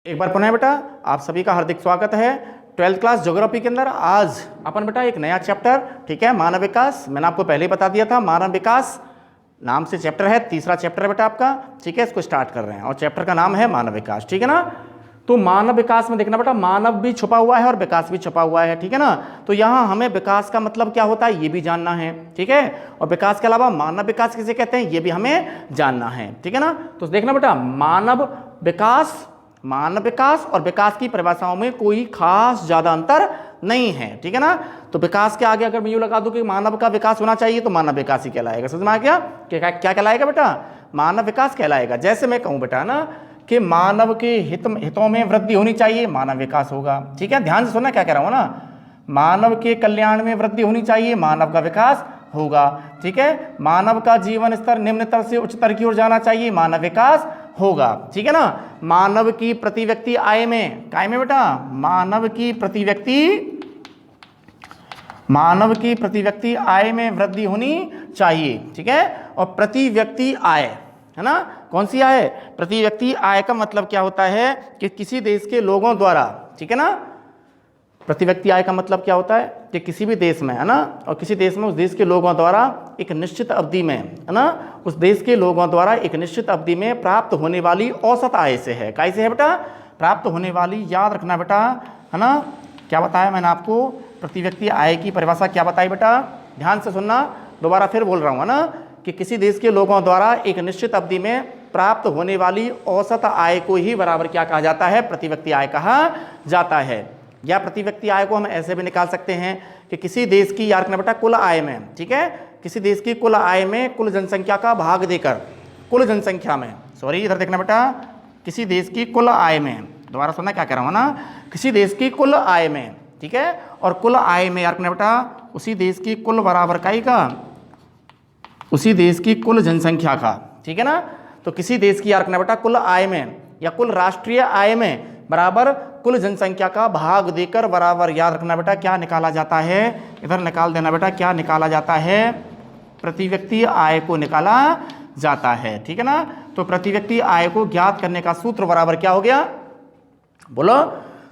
एक बार पुनः बेटा आप सभी का हार्दिक स्वागत है 12th क्लास ज्योग्राफी के अंदर। आज अपन बेटा एक नया चैप्टर, ठीक है, मानव विकास। मैंने आपको पहले ही बता दिया था, मानव विकास नाम से चैप्टर है, तीसरा चैप्टर है बेटा आपका, ठीक है। इसको स्टार्ट कर रहे हैं और चैप्टर का नाम है मानव विकास, ठीक है ना। तो मानव विकास में देखना बेटा, मानव भी छुपा हुआ है और विकास भी छुपा हुआ है, ठीक है ना। तो यहाँ हमें विकास का मतलब क्या होता है ये भी जानना है, ठीक है। और विकास के अलावा मानव विकास किसे कहते हैं ये भी हमें जानना है, ठीक है ना। तो देखना बेटा, मानव विकास और विकास की परिभाषाओं में कोई खास ज्यादा अंतर नहीं है, ठीक है ना। तो विकास के आगे अगर मैं यूं लगा दूं कि मानव का विकास होना चाहिए तो मानव विकास ही कहलाएगा। समझ में आ गया क्या कहलाएगा बेटा? मानव विकास कहलाएगा। जैसे मैं कहूं बेटा ना कि मानव के हितों में वृद्धि होनी चाहिए, मानव विकास होगा, ठीक है। ध्यान से सुनना क्या कह रहा हूं ना, मानव के कल्याण में वृद्धि होनी चाहिए, मानव का विकास होगा, ठीक है। मानव का जीवन स्तर निम्नतर से उच्चतर की ओर जाना चाहिए, मानव विकास होगा, ठीक है ना। मानव की प्रति व्यक्ति आय में, काय में बेटा, मानव की प्रति व्यक्ति आय में वृद्धि होनी चाहिए, ठीक है। और प्रति व्यक्ति आय है ना, कौन सी आय? प्रति व्यक्ति आय का मतलब क्या होता है कि किसी देश के लोगों द्वारा, ठीक है ना। प्रति व्यक्ति आय का मतलब क्या होता है कि किसी भी देश में, है ना, और किसी देश में उस देश के लोगों द्वारा एक निश्चित अवधि में, है ना, उस देश के लोगों द्वारा एक निश्चित अवधि में प्राप्त होने वाली औसत आय से है। कैसे है बेटा? प्राप्त होने वाली, याद रखना बेटा, है ना। क्या बताया मैंने आपको? प्रति व्यक्ति आय की परिभाषा क्या बताई बेटा? ध्यान से सुनना, दोबारा फिर बोल रहा हूँ, है ना, कि किसी देश के लोगों द्वारा एक निश्चित अवधि में प्राप्त होने वाली औसत आय को ही बराबर क्या कहा जाता है? प्रति व्यक्ति आय कहा जाता है। या प्रति व्यक्ति आय को हम ऐसे भी निकाल सकते हैं कि किसी देश की, याद रखना बेटा, कुल आय में, ठीक है, किसी देश की कुल आय में कुल जनसंख्या का भाग देकर, कुल जनसंख्या में, सॉरी इधर देखना बेटा, किसी देश की कुल आय में, दोबारा सुनना क्या कह रहा हूँ ना, किसी देश की कुल आय में, ठीक है, और कुल आय में याद रखना बेटा उसी देश की कुल बराबर इकाई का, उसी देश की कुल जनसंख्या का, ठीक है ना। तो किसी देश की याद रखना बेटा कुल आय में या कुल राष्ट्रीय आय में बराबर कुल जनसंख्या का भाग देकर बराबर, याद रखना बेटा, क्या निकाला जाता है? इधर निकाल देना बेटा, क्या निकाला जाता है? प्रति व्यक्ति आय को निकाला जाता है, ठीक है ना। तो प्रति व्यक्ति आय को ज्ञात करने का सूत्र बराबर क्या हो गया? बोलो।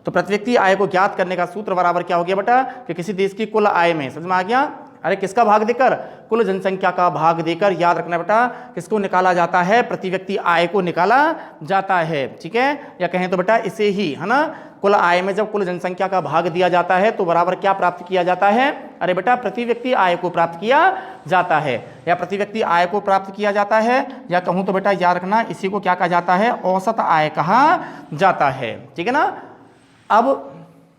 तो प्रति व्यक्ति आय को ज्ञात करने का सूत्र बराबर क्या हो गया बेटा? कि किसी देश की कुल आय में, समझ में आ गया? अरे किसका भाग देकर? कुल जनसंख्या का भाग देकर, याद रखना बेटा, किसको निकाला जाता है? प्रति व्यक्ति आय को निकाला जाता है, ठीक है। या कहें तो बेटा इसे ही, है ना, कुल आय में जब कुल जनसंख्या का भाग दिया जाता है तो बराबर क्या प्राप्त किया जाता है? अरे बेटा प्रति व्यक्ति आय को प्राप्त किया जाता है, या प्रति व्यक्ति आय को प्राप्त किया जाता है, या कहूँ तो बेटा याद रखना इसी को क्या कहा जाता है? औसत आय कहा जाता है, ठीक है ना। अब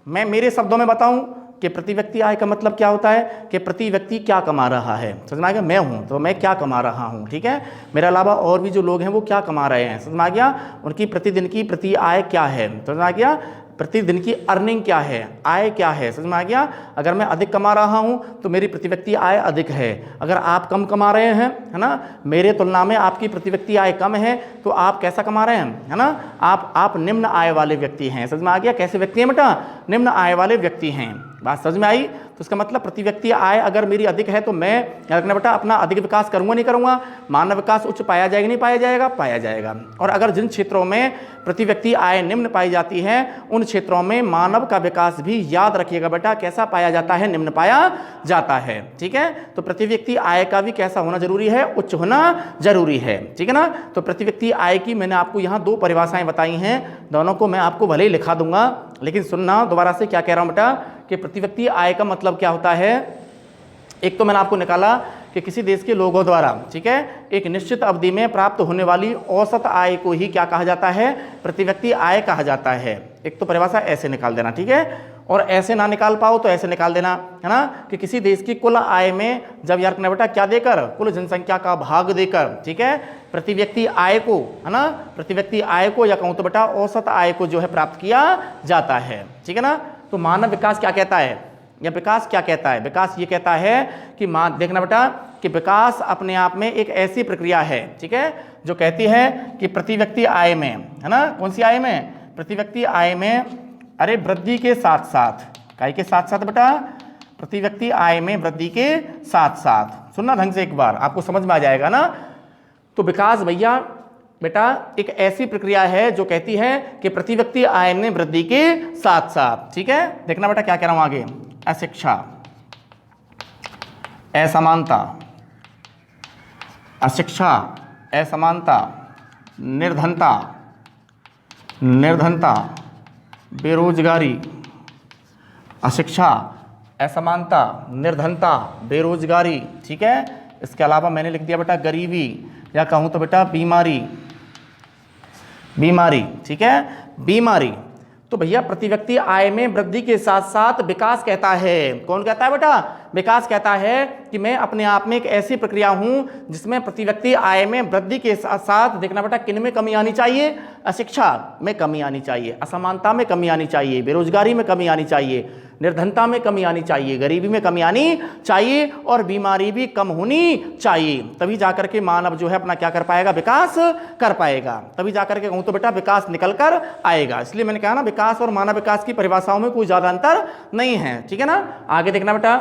मैं मेरे शब्दों में बताऊं कि प्रति व्यक्ति आय का मतलब क्या होता है कि प्रति व्यक्ति क्या कमा रहा है। समझ में आ गया? मैं हूं तो मैं क्या कमा रहा हूं, ठीक है। मेरे अलावा और भी जो लोग हैं वो क्या कमा रहे हैं, समझ में आ गया, उनकी प्रतिदिन की प्रति आय क्या है, समझ में आ गया, प्रतिदिन की अर्निंग क्या है, आय क्या है, समझ में आ गया। अगर मैं अधिक कमा रहा हूं तो मेरी प्रति व्यक्ति आय अधिक है, अगर आप कम कमा रहे हैं, है ना, मेरे तुलना में आपकी प्रति व्यक्ति आय कम है तो आप कैसा कमा रहे हैं, है ना, आप निम्न आय वाले व्यक्ति हैं। समझ में आ गया? कैसे व्यक्ति हैं बेटा? निम्न आय वाले व्यक्ति हैं। बात समझ में आई? तो इसका मतलब प्रति व्यक्ति आय अगर मेरी अधिक है तो मैं याद रखना बेटा अपना अधिक विकास करूंगा नहीं करूंगा? मानव विकास उच्च पाया जाएगा नहीं पाया जाएगा? पाया जाएगा। और अगर जिन क्षेत्रों में प्रति व्यक्ति आय निम्न पाई जाती है उन क्षेत्रों में मानव का विकास भी, याद रखिएगा बेटा, कैसा पाया जाता है? निम्न पाया जाता है, ठीक है। तो प्रति व्यक्ति आय का भी कैसा होना जरूरी है? उच्च होना जरूरी है, ठीक है ना। तो प्रति व्यक्ति आय की मैंने आपको यहाँ दो परिभाषाएं बताई हैं, दोनों को मैं आपको भले ही लिखा दूंगा, लेकिन सुनना दोबारा से क्या कह रहा हूं बेटा कि प्रति व्यक्ति आय का मतलब क्या होता है। एक तो मैंने आपको निकाला कि किसी देश के लोगों द्वारा, ठीक है, एक निश्चित अवधि में प्राप्त होने वाली औसत आय को ही क्या कहा जाता है? प्रति व्यक्ति आय कहा जाता है। एक तो परिभाषा ऐसे निकाल देना, ठीक है। और ऐसे ना निकाल पाओ तो ऐसे निकाल देना, है ना, कि किसी देश की कुल आय में जब, यार बेटा, क्या देकर? कुल जनसंख्या का भाग देकर, ठीक है, प्रति व्यक्ति आय को, है ना, प्रति व्यक्ति आय को, या कहूँ तो बेटा औसत आय को जो है प्राप्त किया जाता है, ठीक है ना। तो मानव विकास क्या कहता है, या विकास क्या कहता है? विकास ये कहता है कि देखना बेटा कि विकास अपने आप में एक ऐसी प्रक्रिया है, ठीक है, जो कहती है कि प्रति व्यक्ति आय में, है ना, कौन सी आय में? प्रति व्यक्ति आय में, अरे वृद्धि के साथ साथ, काय के साथ साथ बेटा? प्रति व्यक्ति आय में वृद्धि के साथ साथ, सुनना ढंग से एक बार, आपको समझ में आ जाएगा ना। तो विकास भैया बेटा एक ऐसी प्रक्रिया है जो कहती है कि प्रति व्यक्ति आय में वृद्धि के साथ साथ, ठीक है, देखना बेटा क्या कह रहा हूं आगे, अशिक्षा, असमानता, अशिक्षा, असमानता, निर्धनता, निर्धनता, बेरोजगारी, अशिक्षा, असमानता, निर्धनता, बेरोजगारी, ठीक है। इसके अलावा मैंने लिख दिया बेटा गरीबी, या कहूं तो बेटा बीमारी, बीमारी, ठीक है, बीमारी। तो भैया प्रति व्यक्ति आय में वृद्धि के साथ साथ विकास कहता है, कौन कहता है बेटा, विकास कहता है कि मैं अपने आप में एक ऐसी प्रक्रिया हूं जिसमें प्रति व्यक्ति आय में वृद्धि के साथ साथ, देखना बेटा किन में कमी आनी चाहिए, अशिक्षा में कमी आनी चाहिए, असमानता में कमी आनी चाहिए, बेरोजगारी में कमी आनी चाहिए, निर्धनता में कमी आनी चाहिए, गरीबी में कमी आनी चाहिए और बीमारी भी कम होनी चाहिए। तभी जाकर के मानव जो है अपना क्या कर पाएगा, विकास कर पाएगा, तभी जाकर के कहूं तो बेटा विकास निकल कर आएगा। इसलिए मैंने कहा ना विकास और मानव विकास की परिभाषाओं में कोई ज्यादा अंतर नहीं है, ठीक है ना। आगे देखना बेटा,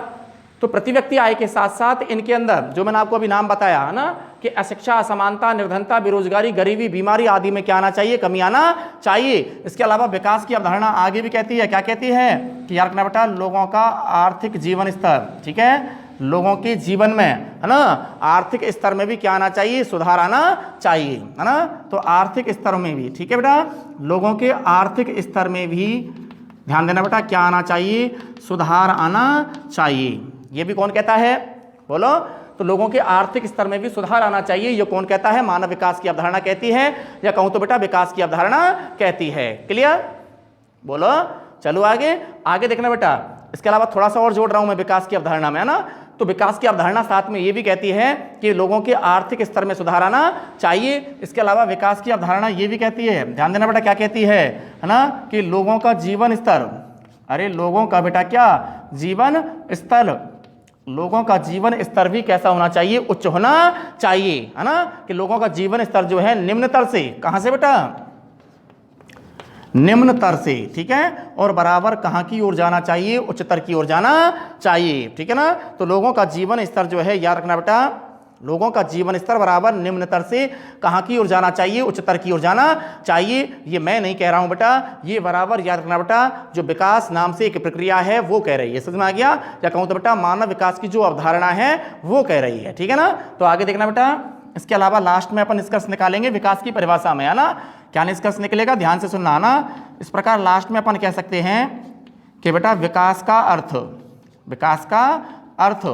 तो प्रति व्यक्ति आय के साथ साथ इनके अंदर जो मैंने आपको अभी नाम बताया है ना कि अशिक्षा, असमानता, निर्धनता, बेरोजगारी, गरीबी, बीमारी आदि में क्या आना चाहिए, कमी आना चाहिए। इसके अलावा विकास की अवधारणा आगे भी कहती है, क्या कहती है कि यार रखना बेटा लोगों का आर्थिक जीवन स्तर, ठीक है, लोगों के जीवन में है ना आर्थिक स्तर में भी क्या आना चाहिए, सुधार आना चाहिए, है ना। तो आर्थिक स्तर में भी, ठीक है बेटा, लोगों के आर्थिक स्तर में भी ध्यान देना बेटा क्या आना चाहिए, सुधार आना चाहिए। ये भी कौन कहता है, बोलो, तो लोगों के आर्थिक स्तर में भी सुधार आना चाहिए, ये कौन कहता है, मानव विकास की अवधारणा कहती है, या कहूं तो बेटा विकास की अवधारणा कहती है। क्लियर, बोलो, चलो आगे, आगे देखना बेटा। इसके अलावा थोड़ा सा और जोड़ रहा हूं मैं विकास की अवधारणा में, है ना। तो विकास की अवधारणा साथ में ये भी कहती है कि लोगों के आर्थिक स्तर में सुधार आना चाहिए। इसके अलावा विकास की अवधारणा ये भी कहती है, ध्यान देना बेटा क्या कहती है ना, कि लोगों का जीवन स्तर, अरे लोगों का बेटा क्या जीवन स्तर, लोगों का जीवन स्तर भी कैसा होना चाहिए, उच्च होना चाहिए, है ना। कि लोगों का जीवन स्तर जो है निम्नतर से, कहां से बेटा, निम्नतर से, ठीक है, और बराबर कहां की ओर जाना चाहिए, उच्चतर की ओर जाना चाहिए, ठीक है ना। तो लोगों का जीवन स्तर जो है याद रखना बेटा, लोगों का जीवन स्तर बराबर निम्नतर से कहां की ओर जाना चाहिए, उच्चतर की ओर जाना चाहिए। ये मैं नहीं कह रहा हूं बेटा, ये बराबर याद रखना बेटा जो विकास नाम से एक प्रक्रिया है वो कह रही है, समझ में आ गया, या कहूं तो बेटा मानव विकास की जो अवधारणा है वो कह रही है, ठीक है ना। तो आगे देखना बेटा, इसके अलावा लास्ट में अपन निष्कर्ष निकालेंगे विकास की परिभाषा में, है ना। क्या निष्कर्ष निकलेगा, ध्यान से सुनना, है ना। इस प्रकार लास्ट में अपन कह सकते हैं कि बेटा विकास का अर्थ, विकास का अर्थ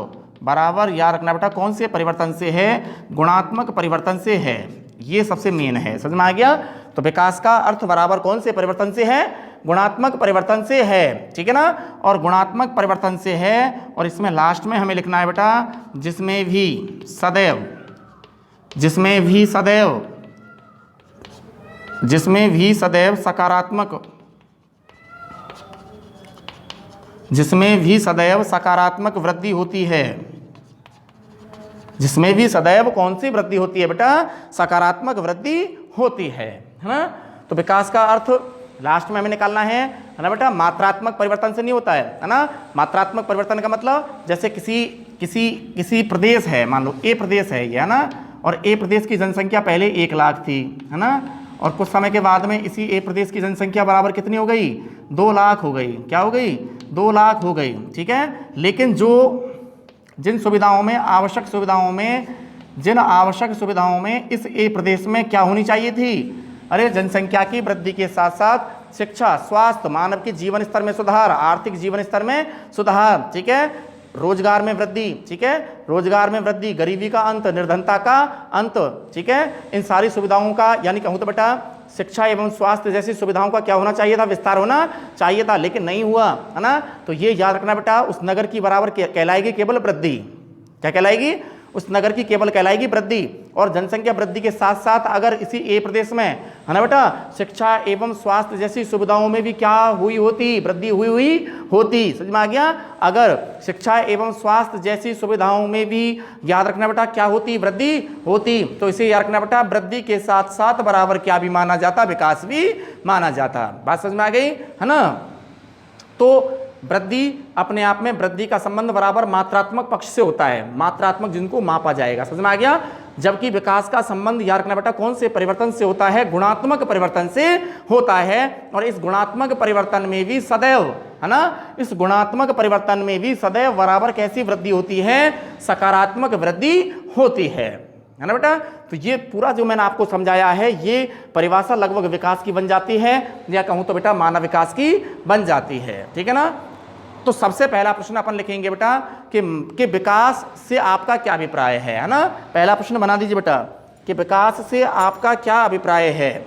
बराबर याद रखना बेटा कौन से परिवर्तन से है, गुणात्मक परिवर्तन से है, ये सबसे मेन है, समझ में आ गया। तो विकास का अर्थ बराबर कौन से परिवर्तन से है, गुणात्मक परिवर्तन से है, ठीक है ना। और गुणात्मक परिवर्तन से है, और इसमें लास्ट में हमें लिखना है बेटा जिसमें भी सदैव, जिसमें भी सदैव, जिसमें भी सदैव सकारात्मक, जिसमें भी सदैव सकारात्मक वृद्धि होती है, जिसमें भी सदैव कौन सी वृद्धि होती है बेटा, सकारात्मक वृद्धि होती है ना। तो विकास का अर्थ लास्ट में हमें निकालना है ना बेटा, मात्रात्मक परिवर्तन से नहीं होता है ना। मात्रात्मक परिवर्तन का मतलब जैसे किसी प्रदेश है, मान लो ए प्रदेश है ये, है ना, और ए प्रदेश की जनसंख्या पहले 1 लाख थी, है ना, और कुछ समय के बाद में इसी ए प्रदेश की जनसंख्या बराबर कितनी हो गई, 2 लाख हो गई, क्या हो गई, 2 लाख हो गई, ठीक है। लेकिन जिन सुविधाओं में, आवश्यक सुविधाओं में, जिन आवश्यक सुविधाओं में इस ए प्रदेश में क्या होनी चाहिए थी, अरे जनसंख्या की वृद्धि के साथ साथ शिक्षा, स्वास्थ्य, मानव के जीवन स्तर में सुधार, आर्थिक जीवन स्तर में सुधार, ठीक है, रोजगार में वृद्धि, ठीक है, रोजगार में वृद्धि, गरीबी का अंत, निर्धनता का अंत, ठीक है, इन सारी सुविधाओं का, यानी कहूँ तो बेटा शिक्षा एवं स्वास्थ्य जैसी सुविधाओं का क्या होना चाहिए था, विस्तार होना चाहिए था, लेकिन नहीं हुआ, है ना। तो ये याद रखना बेटा उस नगर की बराबर कहलाएगी केवल वृद्धि, क्या कहलाएगी, उस नगर की केवल कहलाएगी वृद्धि। और जनसंख्या वृद्धि के साथ साथ अगर इसी ए प्रदेश में, है ना बेटा, शिक्षा एवं स्वास्थ्य जैसी सुविधाओं में भी क्या हुई होती, वृद्धि हुई होती, समझ में आ गया। अगर शिक्षा एवं स्वास्थ्य जैसी सुविधाओं में भी याद रखना बेटा क्या होती, वृद्धि होती, तो इसे याद रखना बेटा वृद्धि के साथ साथ बराबर क्या भी माना जाता, विकास भी माना जाता। बात समझ में आ गई, है ना। तो वृद्धि अपने आप में, वृद्धि का संबंध बराबर मात्रात्मक पक्ष से होता है, मात्रात्मक जिनको मापा जाएगा, समझ में आ गया। जबकि विकास का संबंध याद रखना बेटा कौन से परिवर्तन से होता है, गुणात्मक परिवर्तन से होता है। और इस गुणात्मक परिवर्तन में भी सदैव, है ना, इस गुणात्मक परिवर्तन में भी सदैव बराबर कैसी वृद्धि होती है, सकारात्मक वृद्धि होती है ना बेटा। तो ये पूरा जो मैंने आपको समझाया है ये परिभाषा लगभग विकास की बन जाती है, या कहूं तो बेटा मानव विकास की बन जाती है, ठीक है ना। तो सबसे पहला प्रश्न अपन लिखेंगे बेटा कि विकास से आपका क्या अभिप्राय है ना। पहला प्रश्न बना दीजिए बेटा कि विकास से आपका क्या अभिप्राय है,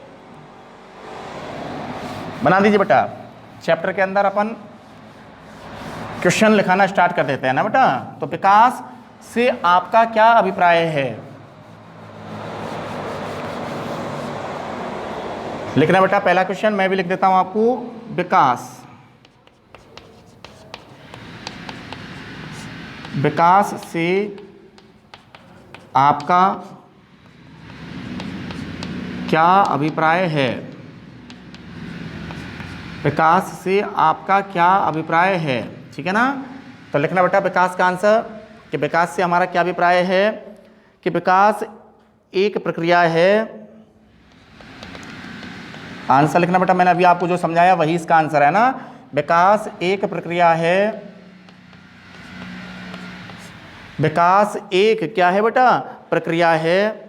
बना दीजिए बेटा। चैप्टर के अंदर अपन क्वेश्चन लिखाना स्टार्ट कर देते हैं ना बेटा। तो विकास से आपका क्या अभिप्राय है, लिखना बेटा। पहला क्वेश्चन मैं भी लिख देता हूं आपको, विकास से आपका क्या अभिप्राय है, विकास से आपका क्या अभिप्राय है, ठीक है ना। तो लिखना बेटा विकास का आंसर कि विकास से हमारा क्या अभिप्राय है कि विकास एक प्रक्रिया है। आंसर लिखना बेटा, मैंने अभी आपको जो समझाया वही इसका आंसर है ना। विकास एक प्रक्रिया है, विकास एक क्या है बेटा, प्रक्रिया है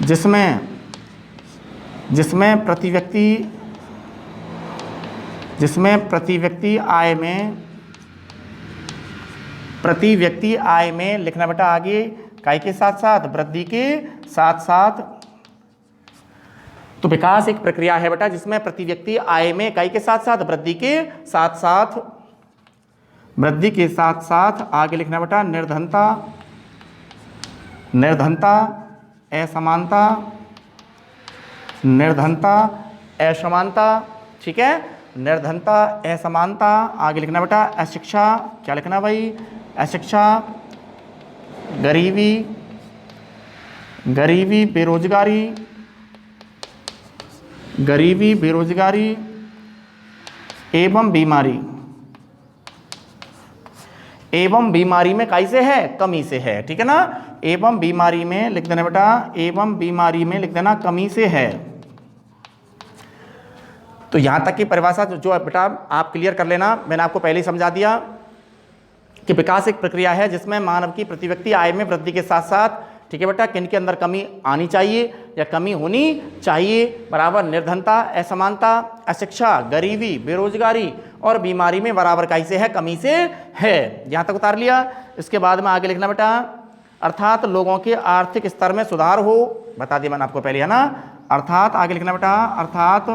जिसमें प्रति व्यक्ति आय में लिखना बेटा आगे काय के साथ साथ, वृद्धि के साथ साथ। तो विकास एक प्रक्रिया है बेटा जिसमें प्रति व्यक्ति आय में काय के साथ साथ, वृद्धि के साथ साथ आगे लिखना बेटा निर्धनता असमानता, ठीक है, निर्धनता असमानता। आगे लिखना बेटा अशिक्षा, क्या लिखना भाई, अशिक्षा, गरीबी बेरोजगारी एवं बीमारी में कैसे है, कमी से है, ठीक है ना। एवं बीमारी में लिख देना बेटा, एवं बीमारी में लिख देना कमी से है। तो यहां तक की परिभाषा जो बेटा आप क्लियर कर लेना, मैंने आपको पहले ही समझा दिया कि विकास एक प्रक्रिया है जिसमें मानव की प्रति व्यक्ति आय में वृद्धि के साथ साथ, ठीक है बेटा, किन के अंदर कमी आनी चाहिए या कमी होनी चाहिए, बराबर निर्धनता असमानता, अशिक्षा, गरीबी बेरोजगारी और बीमारी में बराबर कैसे है, कमी से है। यहां तक उतार लिया। इसके बाद में आगे लिखना बेटा अर्थात लोगों के आर्थिक स्तर में सुधार हो, बता दिया मैंने आपको पहले, है ना। अर्थात आगे लिखना बेटा अर्थात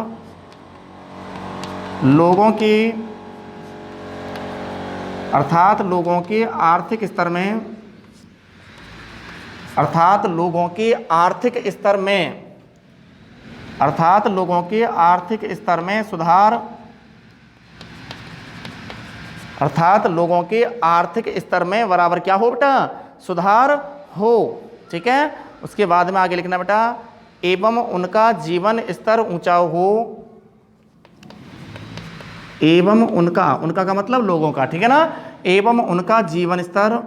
लोगों के आर्थिक स्तर में सुधार, अर्थात लोगों के आर्थिक स्तर में बराबर क्या हो बेटा, सुधार हो, ठीक है। उसके बाद में आगे लिखना बेटा एवं उनका जीवन स्तर ऊंचा हो, एवं उनका का मतलब लोगों का, ठीक है ना। एवं उनका जीवन स्तर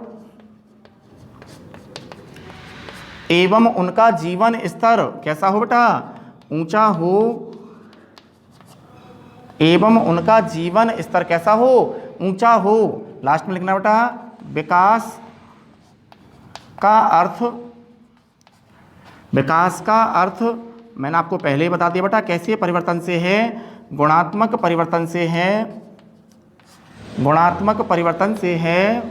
कैसा हो बेटा, ऊंचा हो, एवं उनका जीवन स्तर कैसा हो, ऊंचा हो। लास्ट में लिखना बेटा विकास का अर्थ मैंने आपको पहले ही बता दिया बेटा कैसे परिवर्तन से है, गुणात्मक परिवर्तन से है।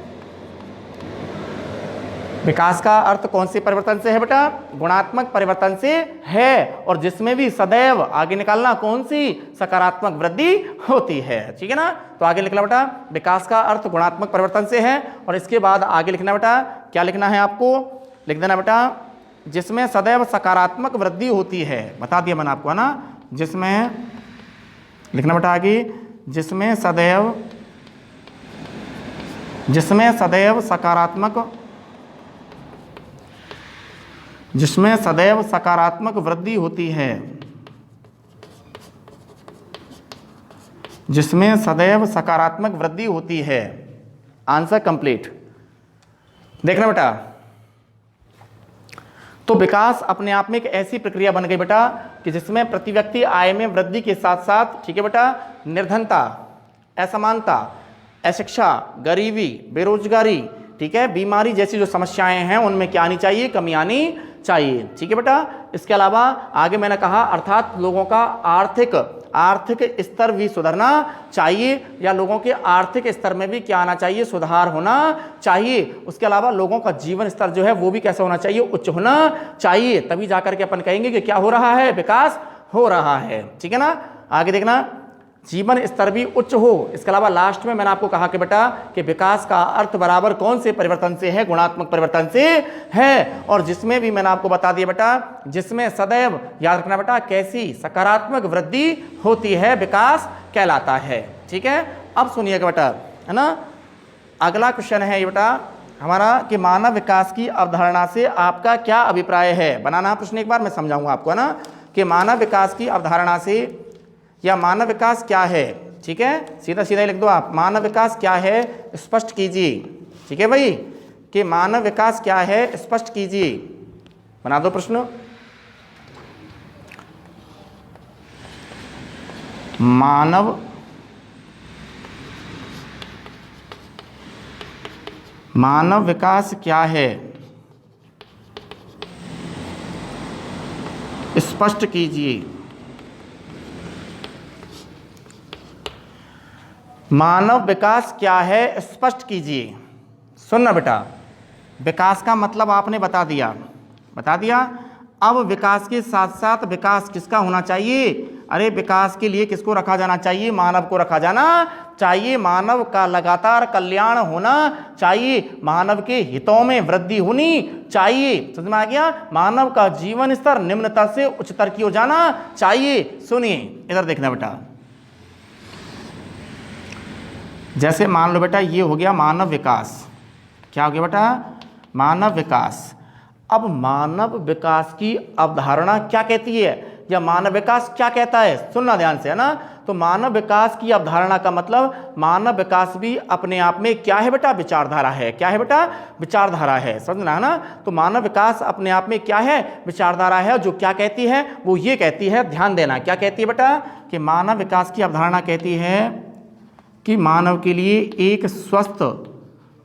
विकास का अर्थ कौन से परिवर्तन से है बेटा, गुणात्मक परिवर्तन से है, और जिसमें भी सदैव आगे निकालना कौन सी, सकारात्मक वृद्धि होती है, ठीक है ना। तो आगे लिखना बेटा विकास का अर्थ गुणात्मक परिवर्तन से है, और इसके बाद आगे लिखना बेटा क्या लिखना है आपको, लिख देना बेटा जिसमें सदैव सकारात्मक वृद्धि होती है, बता दिया मैंने आपको, है ना। जिसमें लिखना बेटा आगे जिसमें सदैव सकारात्मक वृद्धि होती है, जिसमें सदैव सकारात्मक वृद्धि होती है। Answer complete. देखना बेटा, तो विकास अपने आप में एक ऐसी प्रक्रिया बन गई बेटा कि जिसमें प्रति व्यक्ति आय में वृद्धि के साथ साथ, ठीक है बेटा, निर्धनता, असमानता, अशिक्षा, गरीबी, बेरोजगारी, ठीक है, बीमारी जैसी जो समस्याएं हैं उनमें क्या आनी चाहिए, कमी आनी चाहिए। ठीक है बेटा, इसके अलावा आगे मैंने कहा अर्थात लोगों का आर्थिक स्तर भी सुधरना चाहिए, या लोगों के आर्थिक स्तर में भी क्या आना चाहिए, सुधार होना चाहिए। उसके अलावा लोगों का जीवन स्तर जो है वो भी कैसा होना चाहिए, उच्च होना चाहिए। तभी जाकर के अपन कहेंगे कि क्या हो रहा है, विकास हो रहा है। ठीक है ना, आगे देखना, जीवन स्तर भी उच्च हो। इसके अलावा लास्ट में मैंने आपको कहा कि बेटा कि विकास का अर्थ बराबर कौन से परिवर्तन से है, गुणात्मक परिवर्तन से है। और जिसमें भी मैंने आपको बता दिया बेटा, जिसमें सदैव याद रखना बेटा कैसी सकारात्मक वृद्धि होती है, विकास कहलाता है। ठीक है, अब सुनिएगा बेटा, है ना, अगला क्वेश्चन है ये बेटा हमारा कि मानव विकास की अवधारणा से आपका क्या अभिप्राय है। बनाना प्रश्न एक बार, मैं समझाऊंगा आपको, है ना, कि मानव विकास की अवधारणा से या मानव विकास क्या है। ठीक है, सीधा सीधा लिख दो आप, मानव विकास क्या है स्पष्ट कीजिए। ठीक है भाई, कि मानव विकास क्या है स्पष्ट कीजिए, बना दो प्रश्न। मानव विकास क्या है स्पष्ट कीजिए। मानव विकास क्या है स्पष्ट कीजिए। सुनना बेटा, विकास का मतलब आपने बता दिया। अब विकास के साथ साथ विकास किसका होना चाहिए, अरे विकास के लिए किसको रखा जाना चाहिए, मानव को रखा जाना चाहिए। मानव का लगातार कल्याण होना चाहिए, मानव के हितों में वृद्धि होनी चाहिए। समझ में आ गया, मानव का जीवन स्तर निम्नतर से उच्चतर की ओर जाना चाहिए। सुनिए इधर देखना बेटा, जैसे मान लो बेटा ये हो गया मानव विकास, क्या हो गया बेटा, मानव विकास। अब मानव विकास की अवधारणा क्या कहती है, या मानव विकास क्या कहता है, सुनना ध्यान से, है ना। तो मानव विकास की अवधारणा का मतलब मानव विकास भी अपने आप में क्या है बेटा, विचारधारा है। क्या है बेटा, विचारधारा है, समझना है ना। तो मानव विकास अपने आप में क्या है, विचारधारा है। जो क्या कहती है, वो ये कहती है, ध्यान देना, क्या कहती है बेटा, कि मानव विकास की अवधारणा कहती है कि मानव के लिए एक स्वस्थ,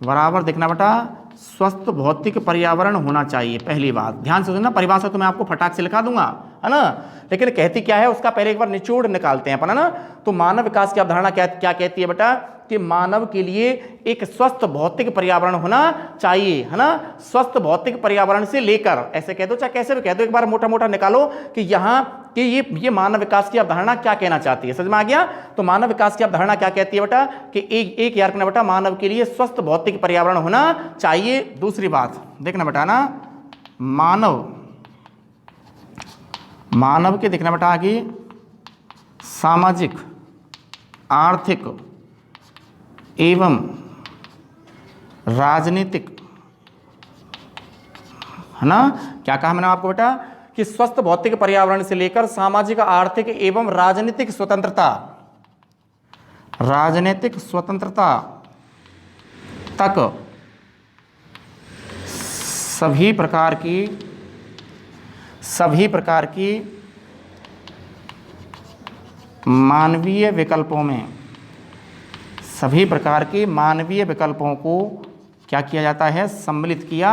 बराबर देखना बेटा, स्वस्थ भौतिक पर्यावरण होना चाहिए। पहली बात ध्यान से सुनना, परिभाषा तो मैं आपको फटाक से लिखा दूंगा, है ना, लेकिन कहती क्या है उसका पहले एक बार निचोड़ निकालते हैं अपन, है ना। तो मानव विकास की अवधारणा क्या कहती है बेटा, कि मानव के लिए एक स्वस्थ भौतिक पर्यावरण होना चाहिए, है ना। स्वस्थ भौतिक पर्यावरण से लेकर, ऐसे कह दो चाहे कैसे भी कह दो, एक बार मोटा मोटा निकालो कि यहाँ कि ये मानव विकास की अवधारणा क्या कहना चाहती है। समझ में आ गया। तो मानव विकास की अवधारणा क्या कहती है बेटा, कि एक याद रखना बेटा, मानव के लिए स्वस्थ भौतिक पर्यावरण होना चाहिए। दूसरी बात देखना बेटा ना, मानव के देखना बेटा आगे सामाजिक, आर्थिक एवं राजनीतिक, है ना। क्या कहा मैंने आपको बेटा, कि स्वस्थ भौतिक पर्यावरण से लेकर सामाजिक, आर्थिक एवं राजनीतिक स्वतंत्रता तक सभी प्रकार की मानवीय विकल्पों को क्या किया जाता है, सम्मिलित किया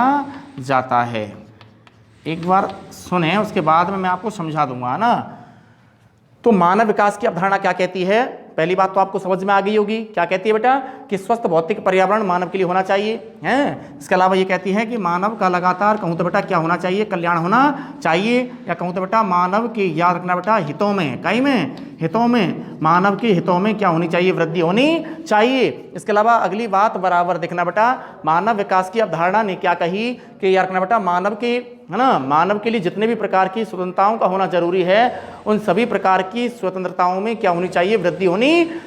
जाता है। एक बार सुने, उसके बाद में मैं आपको समझा दूंगा ना। तो मानव विकास की अवधारणा क्या कहती है, पहली बात तो आपको समझ में आ गई होगी। क्या कहती है बेटा, कि स्वस्थ भौतिक पर्यावरण मानव के लिए होना चाहिए, हैं। इसके अलावा ये कहती है कि मानव का लगातार, कहूँ तो बेटा क्या होना चाहिए, कल्याण होना चाहिए, या कहूँ तो बेटा मानव के, याद रखना बेटा, हितों में, कई में, हितों में, मानव के हितों में क्या होनी चाहिए, वृद्धि होनी चाहिए। इसके अलावा अगली बात बराबर देखना बेटा, मानव विकास की अवधारणा ने क्या कही, कि याद रखना बेटा मानव के, है ना, मानव के लिए जितने भी प्रकार की स्वतंत्रताओं का होना जरूरी है, उन सभी प्रकार की स्वतंत्रताओं में क्या होनी चाहिए, वृद्धि होनी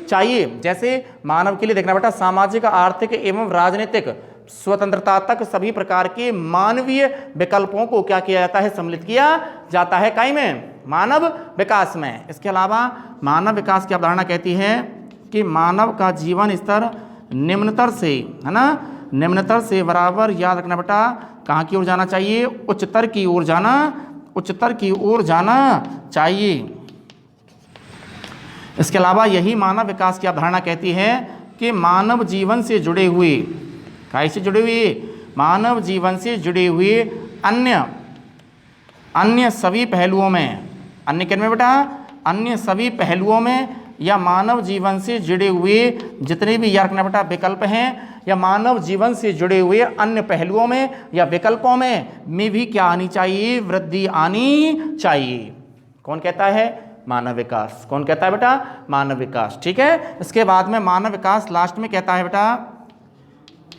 चाहिए। जैसे मानव के लिए देखना बेटा सामाजिक, आर्थिक एवं राजनीतिक स्वतंत्रता तक सभी प्रकार के मानवीय विकल्पों को क्या किया जाता है, सम्मिलित किया जाता है, काई में, मानव विकास में। इसके अलावा मानव विकास की अवधारणा कहती है कि मानव का जीवन स्तर निम्नतर से, है ना, निम्नतर से बराबर, याद रखना बेटा, कहाँ की ओर जाना चाहिए? उच्चतर की ओर जाना, उच्चतर की ओर जाना चाहिए। इसके अलावा यही मानव विकास की अवधारणा कहती है कि मानव जीवन से जुड़े हुए, काय से जुड़े हुए? मानव जीवन से जुड़े हुए अन्य सभी पहलुओं में, अन्य किन में बेटा? अन्य सभी पहलुओं में, या मानव जीवन से जुड़े हुए जितने भी, याद रखना बेटा, विकल्प हैं, या मानव जीवन से जुड़े हुए अन्य पहलुओं में या विकल्पों में भी क्या आनी चाहिए? वृद्धि आनी चाहिए। कौन कहता है? मानव विकास। कौन कहता है बेटा? मानव विकास। ठीक है। इसके बाद में मानव विकास लास्ट में कहता है बेटा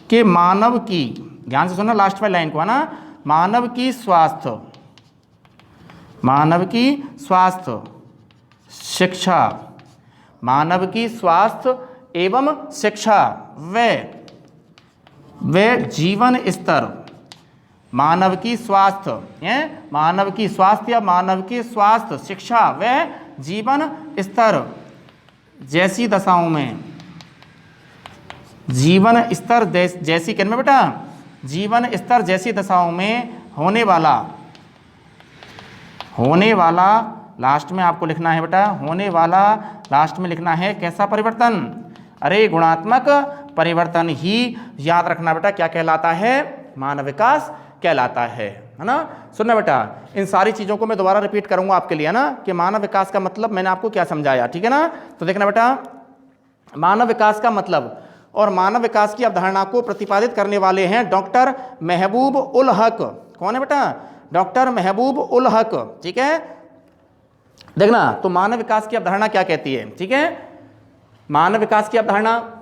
कि मानव की, ध्यान से सुनना लास्ट वाली लाइन को, है ना, मानव की स्वास्थ्य, मानव की स्वास्थ्य शिक्षा, मानव की स्वास्थ्य एवं शिक्षा व जीवन स्तर, मानव की स्वास्थ्य, मानव की स्वास्थ्य या मानव की स्वास्थ्य शिक्षा व जीवन स्तर जैसी दशाओं में, जीवन स्तर जैसी किन में बेटा? जीवन स्तर जैसी दशाओं में होने वाला लास्ट में आपको लिखना है बेटा, होने वाला लास्ट में लिखना है कैसा परिवर्तन? अरे गुणात्मक परिवर्तन ही, याद रखना बेटा, क्या कहलाता है? मानव विकास कहलाता है ना। सुनना बेटा, इन सारी चीज़ों को मैं दोबारा रिपीट करूंगा आपके लिए, ना, कि मानव विकास का मतलब मैंने आपको क्या समझाया। ठीक है ना। तो देखना बेटा, मानव विकास का मतलब और मानव विकास की अवधारणा को प्रतिपादित करने वाले हैं डॉक्टर महबूब उल हक। कौन है बेटा? डॉक्टर महबूब उल हक। ठीक है। देखना, तो मानव विकास की अवधारणा क्या कहती है? ठीक है। मानव विकास की अवधारणा,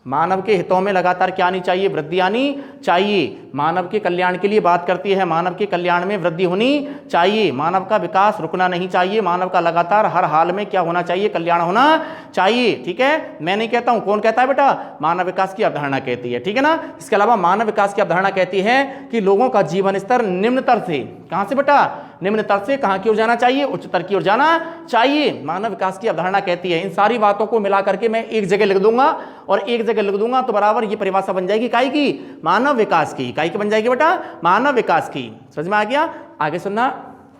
मानव के हितों में लगातार क्या आनी चाहिए? वृद्धि आनी चाहिए। मानव के कल्याण के लिए बात करती है, मानव के कल्याण में वृद्धि होनी चाहिए। मानव का विकास रुकना नहीं चाहिए, मानव का लगातार हर हाल में क्या होना चाहिए? कल्याण होना चाहिए। ठीक है। मैं नहीं कहता हूं, कौन कहता है बेटा? मानव विकास की अवधारणा कहती है। ठीक है ना। इसके अलावा मानव विकास की अवधारणा कहती है कि लोगों का जीवन स्तर निम्नतर से, कहां से बेटा? निम्नतर से कहां की ओर जाना चाहिए? उच्चतर की ओर जाना चाहिए। मानव विकास की अवधारणा कहती है। इन सारी बातों को मिला करके मैं एक जगह लिख दूंगा और एक जगह लिख दूंगा तो बराबर ये परिभाषा बन जाएगी काई की? मानव विकास की। काई की बन जाएगी बेटा? मानव विकास की। समझ में आ गया? आगे सुनना।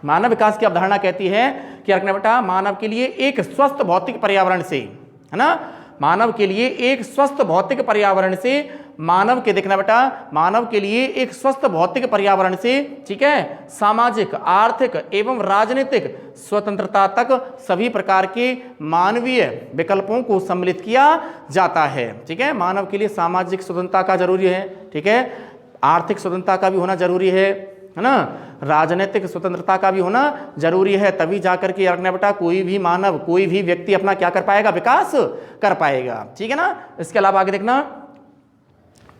मानव विकास की अवधारणा कहती है कि रखना बेटा, मानव के लिए एक स्वस्थ भौतिक पर्यावरण से, है ना, मानव के लिए एक स्वस्थ भौतिक पर्यावरण से, मानव के, देखना बेटा, मानव के लिए एक स्वस्थ भौतिक पर्यावरण से, ठीक है, सामाजिक, आर्थिक एवं राजनीतिक स्वतंत्रता तक सभी प्रकार के मानवीय विकल्पों को सम्मिलित किया जाता है। ठीक है। मानव के लिए सामाजिक स्वतंत्रता का जरूरी है। ठीक है। आर्थिक स्वतंत्रता का भी होना जरूरी है ना, राजनीतिक स्वतंत्रता का भी होना जरूरी है। तभी जाकर के रखना बेटा कोई भी मानव, कोई भी व्यक्ति अपना क्या कर पाएगा? विकास कर पाएगा। ठीक है ना। इसके अलावा आगे देखना,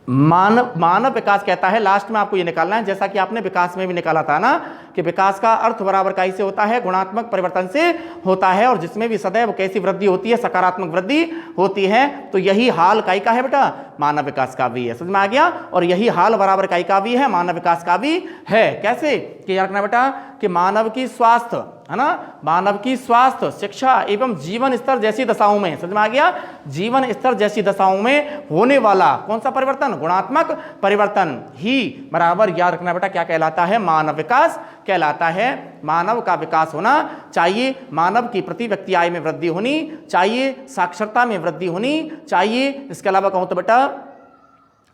मानव विकास कहता है, लास्ट में आपको ये निकालना है, जैसा कि आपने विकास में भी निकाला था ना, कि विकास का अर्थ बराबर काई से होता है? गुणात्मक परिवर्तन से होता है, और जिसमें भी सदैव कैसी वृद्धि होती है? सकारात्मक वृद्धि होती है। तो यही हाल काई का है बेटा? मानव विकास का भी है। समझ में आ गया? और यही हाल बराबर काई का भी है? मानव विकास का भी है। कैसे? कि याद रखना बेटा कि मानव की स्वास्थ्य, है ना, मानव की स्वास्थ्य, शिक्षा एवं जीवन स्तर जैसी दशाओं में, समझ में आ गया? जीवन स्तर जैसी दशाओं में होने वाला कौन सा परिवर्तन? गुणात्मक परिवर्तन ही बराबर, याद रखना बेटा, क्या कहलाता है? मानव विकास कहलाता है। मानव का विकास होना चाहिए, मानव की प्रति व्यक्ति आय में वृद्धि होनी चाहिए, साक्षरता में वृद्धि होनी चाहिए। इसके अलावा कहूं तो बेटा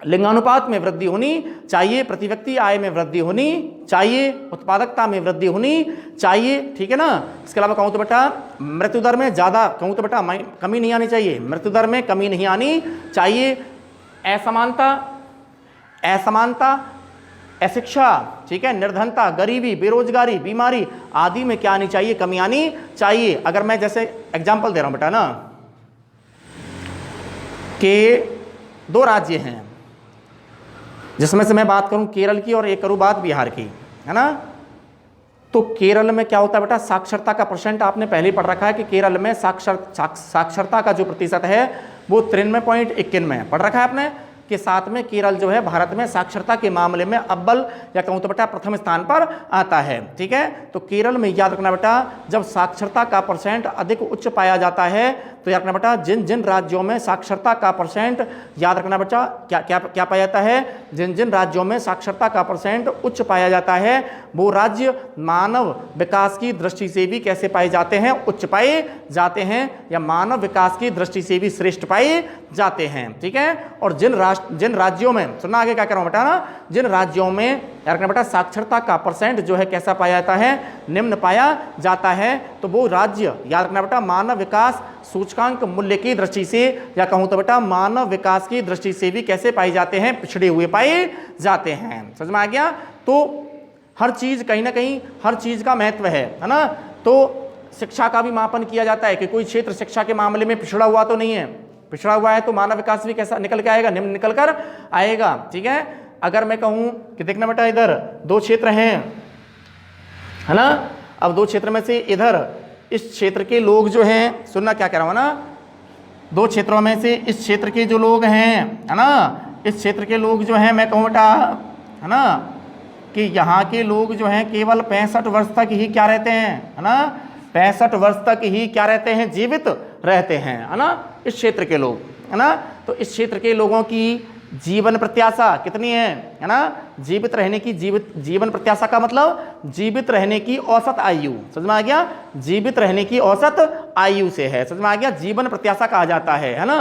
लिंगानुपात में वृद्धि होनी चाहिए, प्रति व्यक्ति आय में वृद्धि होनी चाहिए, उत्पादकता में वृद्धि होनी चाहिए। ठीक है ना। इसके अलावा कहूं तो बेटा मृत्यु दर में ज्यादा, कहूं तो बेटा कमी नहीं आनी चाहिए, मृत्यु दर में कमी नहीं आनी चाहिए। असमानता, अशिक्षा, ठीक है, निर्धनता, गरीबी, बेरोजगारी, बीमारी आदि में क्या आनी चाहिए? कमी आनी चाहिए। अगर मैं जैसे एग्जाम्पल दे रहा हूं बेटा ना, कि दो राज्य हैं जिसमें से मैं बात करूं केरल की और एक करूं बात बिहार की, है ना, तो केरल में क्या होता है बेटा? साक्षरता का परसेंट आपने पहले ही पढ़ रखा है कि केरल में साक्षरता का जो प्रतिशत है वो 93.91 पढ़ रखा है आपने। के साथ में केरल जो है भारत में साक्षरता के मामले में अव्वल या कहूँ तो बेटा प्रथम स्थान पर आता है। ठीक है, तो केरल में याद रखना बेटा जब साक्षरता का परसेंट अधिक उच्च पाया जाता है तो याद रखना बेटा जिन जिन राज्यों में साक्षरता का परसेंट याद रखना बेटा क्या क्या क्या पाया जाता है, जिन जिन राज्यों में साक्षरता का परसेंट उच्च पाया जाता है वो राज्य मानव विकास की दृष्टि से भी कैसे पाए जाते हैं, उच्च पाए जाते हैं या मानव विकास की दृष्टि से भी श्रेष्ठ पाए जाते हैं। ठीक है, और जिन राज्यों में सुनना आगे क्या कह रहा हूं बेटा ना, जिन राज्यों में याद रखना बेटा साक्षरता का परसेंट जो है कैसा पाया जाता है, निम्न पाया जाता है, तो वो राज्य याद रखना बेटा मानव विकास सूचकांक मूल्य की दृष्टि से या कहूं तो बेटा मानव विकास की दृष्टि से भी कैसे पाए जाते हैं, पिछड़े हुए पाए जाते हैं। समझ में आ गया? तो हर चीज कहीं ना कहीं हर चीज का महत्व है ना। तो शिक्षा का भी मापन किया जाता है कि कोई क्षेत्र शिक्षा के मामले में पिछड़ा हुआ तो नहीं है, पिछड़ा हुआ है तो मानव विकास भी कैसा निकल के आएगा, निम्न निकल कर आएगा। ठीक है, अगर मैं कहूं कि देखना बेटा इधर दो क्षेत्र हैं है ना, अब दो क्षेत्र में से इधर इस क्षेत्र के लोग जो हैं, सुनना क्या कह रहा हूं ना, दो क्षेत्रों में से इस क्षेत्र के जो लोग हैं है ना, इस क्षेत्र के लोग जो हैं मैं कहूँ बेटा है ना कि यहाँ के लोग जो हैं केवल 65 वर्ष तक ही क्या रहते हैं है ना, 65 वर्ष तक ही क्या रहते हैं, जीवित रहते हैं है ना, इस क्षेत्र के लोग है ना। तो इस क्षेत्र के लोगों की जीवन प्रत्याशा कितनी है ना, जीवित रहने की जीवन प्रत्याशा का मतलब जीवित रहने की औसत आयु, समझ में आ गया, जीवित रहने की औसत आयु से है, समझ में आ गया, जीवन प्रत्याशा कहा जाता है ना।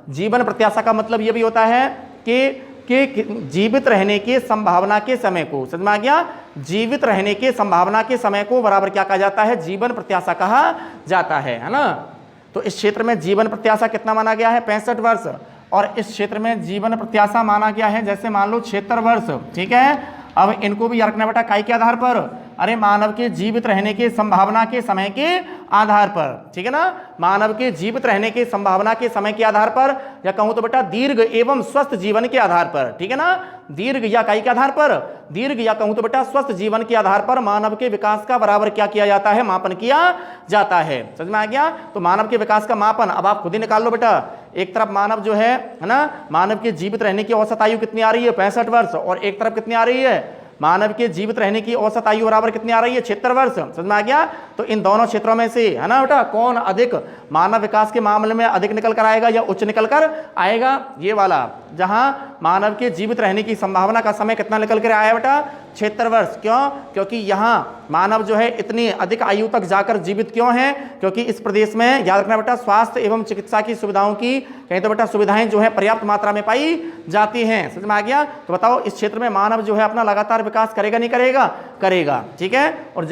जीवन प्रत्याशा का मतलब ये भी होता है कि जीवित रहने की संभावना के समय को, समझ में आ गया, जीवित रहने की संभावना के समय को बराबर क्या कहा जाता है, जीवन प्रत्याशा कहा जाता है ना। तो इस क्षेत्र में जीवन प्रत्याशा कितना माना गया है, 65 वर्ष, और इस क्षेत्र में जीवन प्रत्याशा माना गया है जैसे मान लो 76 वर्ष। ठीक है, अब इनको भी रखना बेटा काय के आधार पर, अरे मानव के जीवित रहने की संभावना के समय के आधार पर। ठीक है ना, मानव के जीवित रहने की संभावना के समय के आधार पर या कहूं तो बेटा दीर्घ एवं स्वस्थ जीवन के आधार पर। ठीक है ना, दीर्घ या काय के आधार पर, दीर्घ या कहूं तो बेटा स्वस्थ जीवन के आधार पर मानव के विकास का बराबर क्या किया जाता है, मापन किया जाता है। समझ में आ गया? तो मानव के विकास का मापन अब आप खुद ही निकाल लो बेटा। एक तरफ मानव जो है ना, मानव के जीवित रहने की औसत आयु कितनी आ रही है, 65 वर्ष, और एक तरफ कितनी आ रही है, मानव के जीवित रहने की औसत आयु बराबर कितनी आ रही है, 76 वर्ष। समझ में आ गया? तो इन दोनों क्षेत्रों में से है ना बेटा कौन अधिक मानव विकास के मामले में अधिक निकल कर आएगा या उच्च निकल कर आएगा, ये वाला, जहां मानव के जीवित रहने की संभावना का समय कितना निकल कर आया बेटा, 76 वर्ष। क्यों? क्योंकि यहाँ मानव जो है इतनी अधिक आयु तक जाकर जीवित क्यों है, क्योंकि इस प्रदेश में याद रखना बेटा स्वास्थ्य एवं चिकित्सा की सुविधाओं की कहीं तो बेटा सुविधाएं जो है पर्याप्त मात्रा में पाई जाती हैं। समझ में आ गया? तो बताओ इस क्षेत्र में मानव जो है अपना लगातार विकास करेगा नहीं करेगा, करेगा। ठीक है, और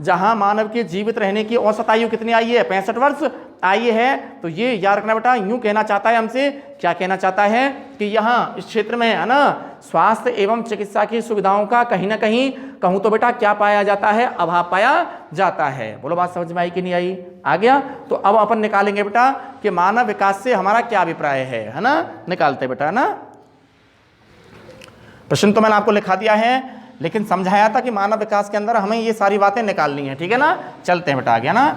जहां मानव के जीवित रहने की औसत आयु कितनी आई है, 65 वर्ष आई है, तो ये याद रखना बेटा यूं कहना चाहता है हमसे, क्या कहना चाहता है कि यहाँ इस क्षेत्र में है ना स्वास्थ्य एवं चिकित्सा की सुविधाओं का कहीं ना कहीं कहूँ तो बेटा क्या पाया जाता है, अभाव पाया जाता है। बोलो बात समझ में आई कि नहीं आई? आ गया? तो अब अपन निकालेंगे बेटा कि मानव विकास से हमारा क्या अभिप्राय है ना, निकालते बेटा ना। प्रश्न तो मैंने आपको लिखा दिया है, लेकिन समझाया था कि मानव विकास के अंदर हमें ये सारी बातें निकालनी है। ठीक है ना, चलते हैं बेटा आगे ना।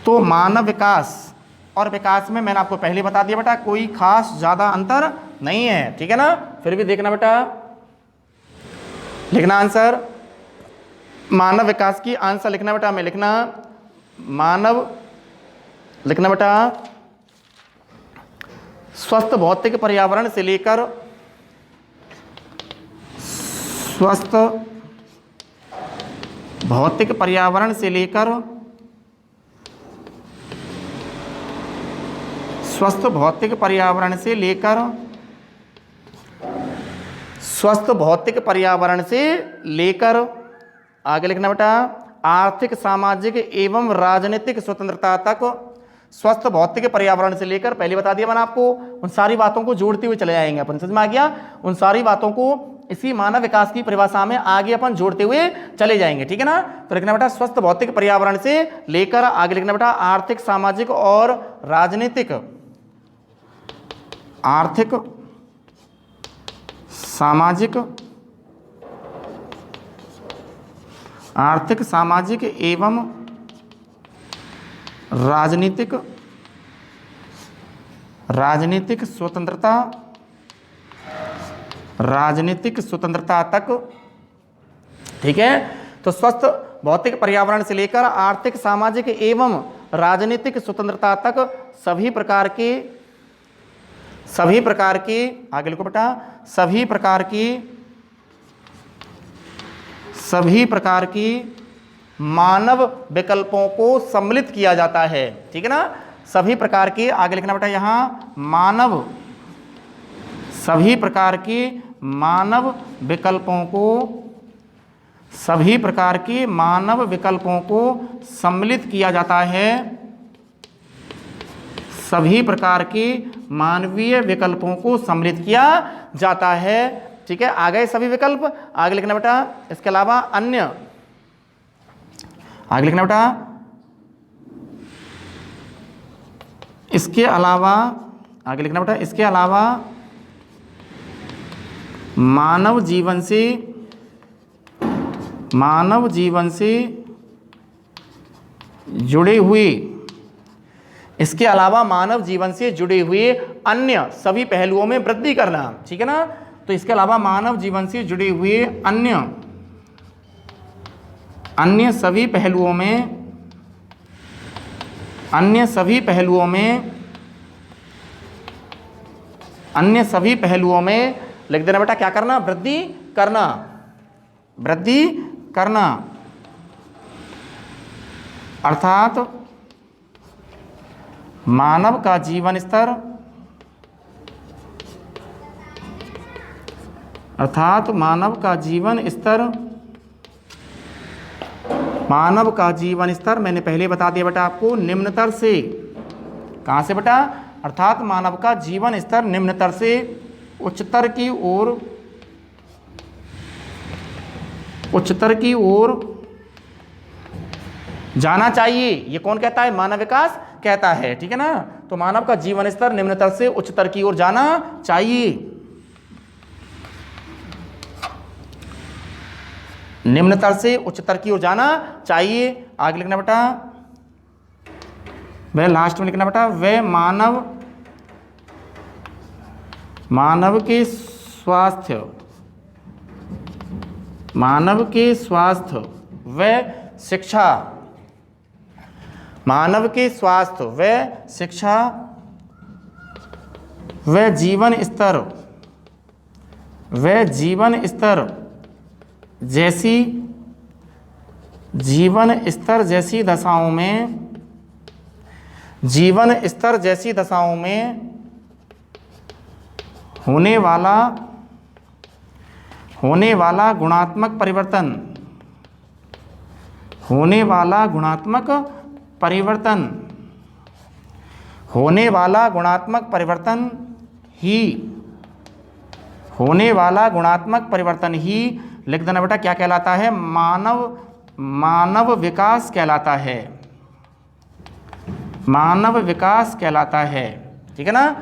तो मानव विकास और विकास में मैंने आपको पहले बता दिया बेटा कोई खास ज्यादा अंतर नहीं है। ठीक है ना, फिर भी देखना बेटा, लिखना आंसर, मानव विकास की आंसर लिखना बेटा, मैं लिखना मानव, लिखना बेटा स्वस्थ भौतिक पर्यावरण से लेकर स्वस्थ भौतिक पर्यावरण से लेकर स्वस्थ भौतिक पर्यावरण से लेकर स्वस्थ भौतिक पर्यावरण से लेकर आगे लिखना बेटा आर्थिक सामाजिक एवं राजनीतिक स्वतंत्रता तक, स्वस्थ भौतिक पर्यावरण से लेकर, पहले बता दिया मैंने आपको, उन सारी बातों को जोड़ते हुए चले जाएंगे अपन। समझ में आ गया? उन सारी बातों को इसी मानव विकास की परिभाषा में आगे अपन जोड़ते हुए चले जाएंगे। ठीक है ना, तो लिखना बेटा स्वस्थ भौतिक पर्यावरण से लेकर, आगे लिखना बेटा आर्थिक सामाजिक और राजनीतिक, आर्थिक सामाजिक, आर्थिक सामाजिक एवं राजनीतिक राजनीतिक स्वतंत्रता तक, ठीक है। तो स्वस्थ भौतिक पर्यावरण से लेकर आर्थिक, सामाजिक एवं राजनीतिक स्वतंत्रता तक सभी प्रकार की आगे लिखो बेटा, सभी प्रकार की मानव विकल्पों को सम्मिलित किया जाता है, ठीक है ना। सभी प्रकार की, आगे लिखना बेटा यहाँ, सभी प्रकार की मानव विकल्पों को सम्मिलित किया जाता है, सभी प्रकार की मानवीय विकल्पों को सम्मिलित किया जाता है, ठीक है। आ गए सभी विकल्प, आगे लिखना बेटा। इसके अलावा अन्य, आगे लिखना बेटा, इसके अलावा, आगे लिखना बेटा, इसके अलावा मानव जीवन से जुड़े हुए, इसके अलावा मानव जीवन से जुड़े हुए अन्य सभी पहलुओं में वृद्धि करना, ठीक है ना। तो इसके अलावा मानव जीवन से जुड़े हुए अन्य सभी पहलुओं में लिख देना बेटा, क्या करना, वृद्धि करना, अर्थात मानव का जीवन स्तर, मानव का जीवन स्तर मैंने पहले बता दिया बेटा आपको, निम्नतर से, कहाँ से बेटा, अर्थात मानव का जीवन स्तर निम्नतर से उच्चतर की ओर जाना चाहिए। ये कौन कहता है, मानव विकास कहता है, ठीक है ना। तो मानव का जीवन स्तर निम्नतर से उच्चतर की ओर जाना चाहिए, निम्नतर से उच्चतर की ओर जाना चाहिए। आगे लिखना बेटा, वह लास्ट में लिखना बेटा, वह मानव के स्वास्थ्य व शिक्षा, मानव के स्वास्थ्य व शिक्षा व जीवन स्तर जैसी दशाओं में होने वाला गुणात्मक परिवर्तन ही लिख देना बेटा, क्या कहलाता है, मानव विकास कहलाता है, मानव विकास कहलाता है, ठीक है ना।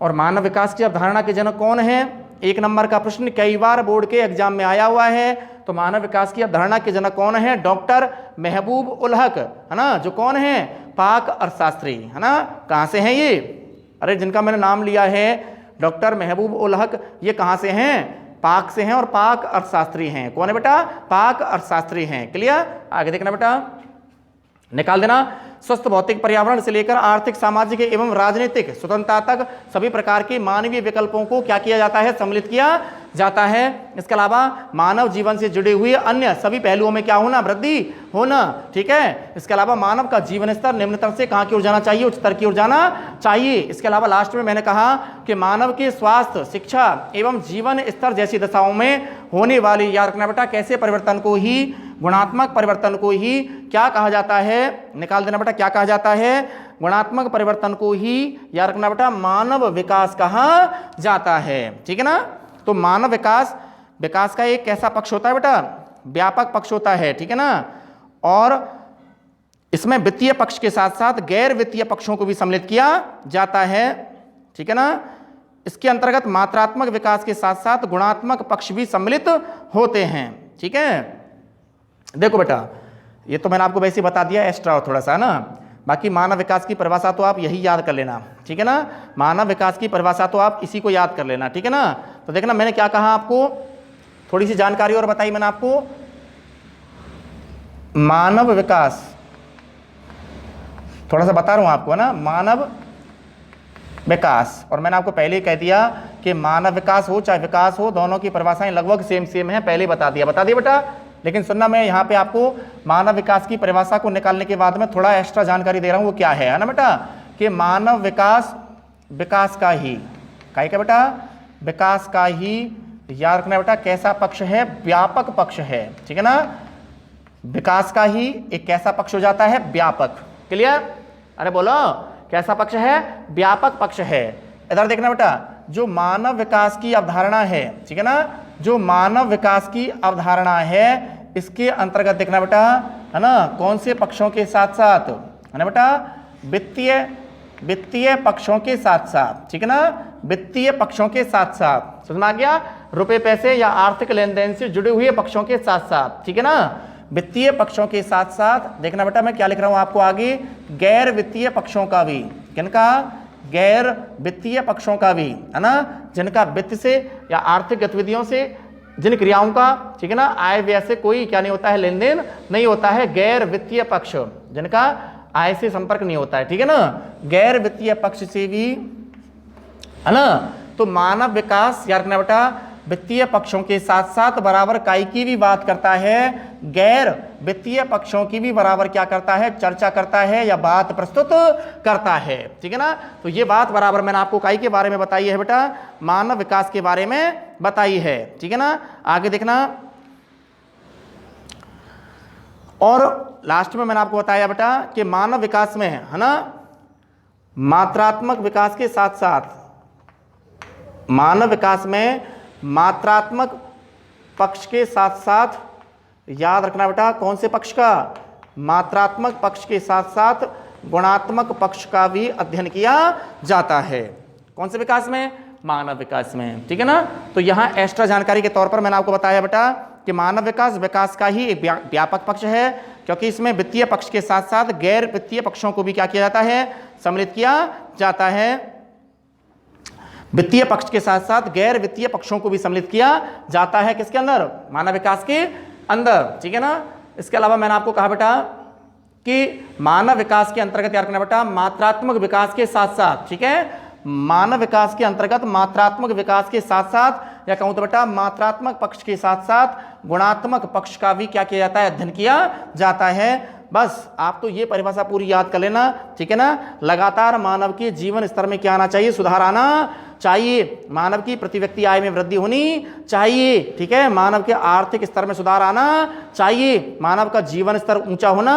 और मानव विकास की अवधारणा के जनक कौन है, 1 नंबर का प्रश्न कई बार बोर्ड के एग्जाम में आया हुआ है। तो मानव विकास की अवधारणा के जनक कौन है, डॉक्टर महबूब उल हक, है ना, जो कौन है, पाक अर्थशास्त्री, है ना। कहाँ से हैं ये, अरे जिनका मैंने नाम लिया है डॉक्टर महबूब उल हक, ये कहाँ से हैं, पाक से हैं, और पाक अर्थशास्त्री हैं। कौन है बेटा, पाक अर्थशास्त्री हैं। क्लियर, आगे देखना बेटा, निकाल देना। स्वस्थ भौतिक पर्यावरण से लेकर आर्थिक, सामाजिक एवं राजनीतिक स्वतंत्रता तक सभी प्रकार के मानवीय विकल्पों को क्या किया जाता है, सम्मिलित किया जाता है। इसके अलावा मानव जीवन से जुड़े हुए अन्य सभी पहलुओं में क्या होना, वृद्धि होना, ठीक है। इसके अलावा मानव का जीवन स्तर निम्नतर से कहाँ की ओर जाना चाहिए, उच्चतर की ओर जाना चाहिए। इसके अलावा लास्ट में मैंने कहा कि मानव के स्वास्थ्य, शिक्षा एवं जीवन स्तर जैसी दशाओं में होने वाली, याद रखना बेटा, कैसे परिवर्तन को ही, गुणात्मक परिवर्तन को ही क्या कहा जाता है, निकाल देना बेटा, क्या कहा जाता है, गुणात्मक परिवर्तन को ही, याद रखना बेटा, मानव विकास कहा जाता है, ठीक है ना। तो मानव विकास का एक कैसा पक्ष होता है बेटा, व्यापक पक्ष होता है, ठीक है ना। और इसमें वित्तीय पक्ष के साथ साथ गैर वित्तीय पक्षों को भी सम्मिलित किया जाता है, ठीक है ना। इसके अंतर्गत मात्रात्मक विकास के साथ साथ गुणात्मक पक्ष भी सम्मिलित होते हैं, ठीक है। देखो बेटा, ये तो मैंने आपको वैसे बता दिया एक्स्ट्रा थोड़ा सा ना। बाकी मानव विकास की परिभाषा तो आप यही याद कर लेना, ठीक है ना। मानव विकास की परिभाषा तो आप इसी को याद कर लेना, ठीक है ना। तो देखना मैंने क्या कहा आपको, थोड़ी सी जानकारी और बताई मैंने आपको। मानव विकास, थोड़ा सा बता रहा हूं आपको ना, मानव विकास, और मैंने आपको पहले ही कह दिया कि मानव विकास हो चाहे विकास हो, दोनों की परिभाषाएं लगभग सेम सेम है, पहले बता दिया बेटा। लेकिन सुनना, मैं यहाँ पे आपको मानव विकास की परिभाषा को निकालने के बाद में थोड़ा एक्स्ट्रा जानकारी दे रहा हूँ, वो क्या है ना बेटा, कि मानव विकास विकास का ही, क्या बेटा, विकास का ही, याद रखना बेटा, कैसा पक्ष है, व्यापक पक्ष है, ठीक है ना। विकास का ही एक कैसा पक्ष हो जाता है, व्यापक। क्लियर? अरे बोलो, कैसा पक्ष है, व्यापक पक्ष है। इधर देखना बेटा, जो मानव विकास की अवधारणा है, ठीक है ना, जो मानव विकास की अवधारणा है, इसके अंतर्गत देखना बेटा, है ना, कौन से पक्षों के साथ साथ, है ना बेटा, वित्तीय पक्षों के साथ साथ, ठीक है ना, वित्तीय पक्षों के साथ साथ, समझ में आ गया, रुपए पैसे या आर्थिक लेन देन से जुड़े हुए पक्षों के साथ साथ, ठीक है ना, वित्तीय पक्षों के साथ साथ। देखना बेटा मैं क्या लिख रहा हूं आपको आगे, गैर वित्तीय पक्षों का भी, किनका, गैर वित्तीय पक्षों का भी, है ना, जिनका वित्त से या आर्थिक गतिविधियों से, जिन क्रियाओं का, ठीक है ना, आय व्यय से कोई क्या नहीं होता है, लेन देन नहीं होता है, गैर वित्तीय पक्ष, जिनका आय से संपर्क नहीं होता है, ठीक है ना, गैर वित्तीय पक्ष से भी, है ना। तो मानव विकास, याद रखना बेटा, वित्तीय पक्षों के साथ साथ बराबर काय की भी बात करता है, गैर वित्तीय पक्षों की भी बराबर क्या करता है, चर्चा करता है या बात प्रस्तुत करता है, ठीक है ना। तो ये बात बराबर मैंने आपको काय के बारे में बताई है बेटा, मानव विकास के बारे में बताई है, ठीक है ना। आगे देखना, और लास्ट में मैंने आपको बताया बेटा कि मानव विकास में, है ना, मात्रात्मक विकास के साथ साथ, मानव विकास में मात्रात्मक पक्ष के साथ साथ, याद रखना बेटा, कौन से पक्ष का, मात्रात्मक पक्ष के साथ साथ गुणात्मक पक्ष का भी अध्ययन किया जाता है। कौन से विकास में, मानव विकास में, ठीक है ना। तो यहाँ एक्स्ट्रा जानकारी के तौर पर मैंने आपको बताया बेटा कि मानव विकास विकास का ही एक व्यापक पक्ष है, क्योंकि इसमें वित्तीय पक्ष के साथ साथ गैर वित्तीय पक्षों को भी क्या किया जाता है, सम्मिलित किया जाता है। वित्तीय पक्ष के साथ साथ गैर वित्तीय पक्षों को भी सम्मिलित किया जाता है, किसके अंदर, मानव विकास के अंदर, ठीक है ना। इसके अलावा मैंने आपको कहा बेटा कि मानव विकास के अंतर्गत याद रखना बेटा, मात्रात्मक विकास के साथ साथ, ठीक है, मानव विकास के अंतर्गत मात्रात्मक विकास के साथ साथ, या कहूं तो बेटा मात्रात्मक पक्ष के साथ साथ गुणात्मक पक्ष का भी क्या किया जाता है, अध्ययन किया जाता है। बस आप तो ये परिभाषा पूरी याद कर लेना, ठीक है ना। लगातार मानव के जीवन स्तर में क्या आना चाहिए, सुधार आना चाहिए, मानव की प्रति व्यक्ति आय में वृद्धि होनी चाहिए, ठीक है, मानव के आर्थिक स्तर में सुधार आना चाहिए, मानव का जीवन स्तर ऊंचा होना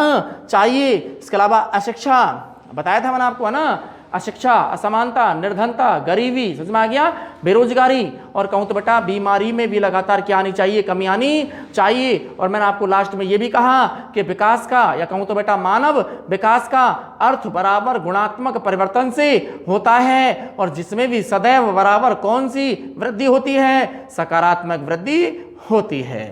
चाहिए। इसके अलावा अशिक्षा, बताया था मैंने आपको, है ना, अशिक्षा, असमानता, निर्धनता, गरीबी, समझ में आ गया, बेरोजगारी, और कहूं तो बेटा बीमारी में भी लगातार क्या आनी चाहिए, कमी आनी चाहिए। और मैंने आपको लास्ट में ये भी कहा कि विकास का, या कहूं तो बेटा मानव विकास का अर्थ बराबर गुणात्मक परिवर्तन से होता है, और जिसमें भी सदैव बराबर कौन सी वृद्धि होती है, सकारात्मक वृद्धि होती है।